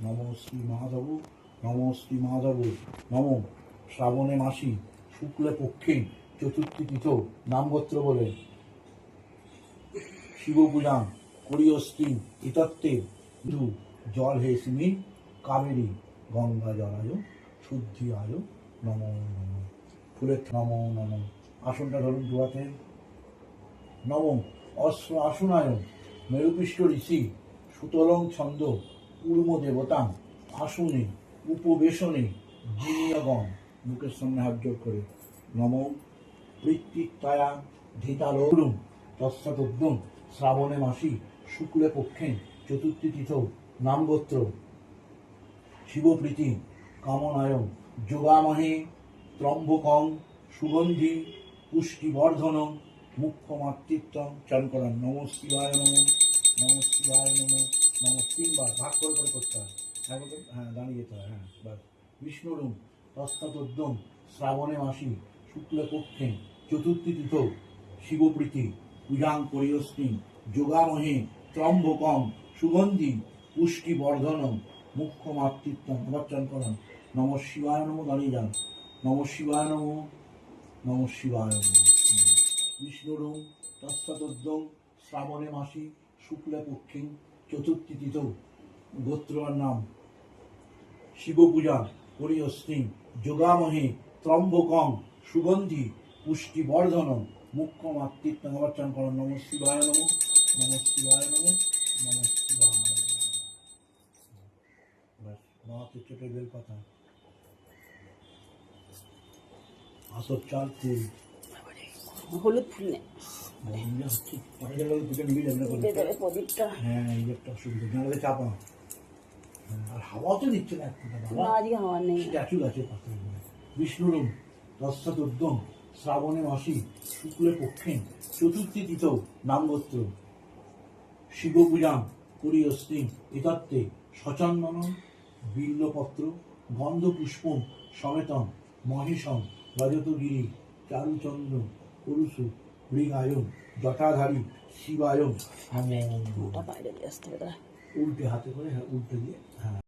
নম শ্রী মাধব, নম শ্রী মাধব, নম শ্রাবণে মাসি শুক্লে পক্ষে চতুর্থী তীর্থ নামগোত্র বলে শিব পূজা করিয়স্তি ইতত্তে ধু জল হে সিমি কাবেরী গঙ্গা জলায় শুদ্ধি আয় নম নম। ফুলের নম নম। আসনটা ধরুন দুয়াতে। নম অস্ত্র আসনায় মেরুপৃষ্ঠ ঋষি সুতলং ছন্দ উর্ম দেবতা আসনে উপবেশনে জিনীয়গণ মুখের সামনে হাত জোর করে। নম পৃত্তিকায়া ধিতালোরুম তৎসদুগ্ধম শ্রাবণে মাসি শুক্লে পক্ষে চতুর্থী তিথৌ নামগোত্র শিবপ্রীতি কামনায় যোগামহে ত্রম্বকং সুগন্ধি পুষ্টিবর্ধনম মুখ্যমাতৃত্বম চান করেন। নম শিবায় নম, নম শিবায় নম, নম। তিনবার ভাগ করে করে করতে হয়। হ্যাঁ, দাঁড়িয়ে যেতে হয়। হ্যাঁ, বাস। বিষ্ণুরুম তস্তাতোদ্যম শ্রাবণে মাসি শুক্লে পক্ষে চতুর্থী তিথৌ শিবপ্রীতি পূজাং করিয়স্মি যোগামহে ত্রম্বকম সুগন্ধি পুষ্টিবর্ধনম মুখ্যমাতৃত্বম চান করেন। নম শিবায় নম, দাঁড়িয়ে যান। নম শিবায় নম, নম শিবায় নম। বিষ্ণুরুম তৎসতোদ্যম শ্রাবণে মাসি শুক্লে পক্ষে চতুর্থী তিথৌ গোত্রার নাম শিব পূজা করিয়স্মি যোগামহে ত্রম্বকং সুগন্ধি পুষ্টিবর্ধনম মুখ্যমাতৃত্বম চান করেন। নম শিবায় নম, নম শিবায় নম, নম শিবায় নম। ব্যাস, মহাতের চোখে বেল পাতা আসর চাল ফুল হলুদ ফুল নেই। হ্যাঁ, এই একটা অসুবিধা, জানালে চাপা। আর হাওয়া তো দিচ্ছে না একটা আজকে হাওয়া নেই। স্ট্যাচু গাছের পাতা। বিষ্ণুরম তৎসদুর্দম শ্রাবণে মাসি শুক্লে পক্ষে চতুর্থী তিথৌ নামগোত্র শিব পূজা করিয়স্মি এতত্তে সচন্দন বিল্লপত্র গন্ধপুষ্পম সমেতম মহেশম রজতগিরি চারুচন্দ্র পুরুষু মৃগায়ম জটাধারী শিবায়ম। ওটা বাইরে দিয়ে আসতে হবে। উল্টে হাতে করে, হ্যাঁ, উল্টে দিয়ে, হ্যাঁ।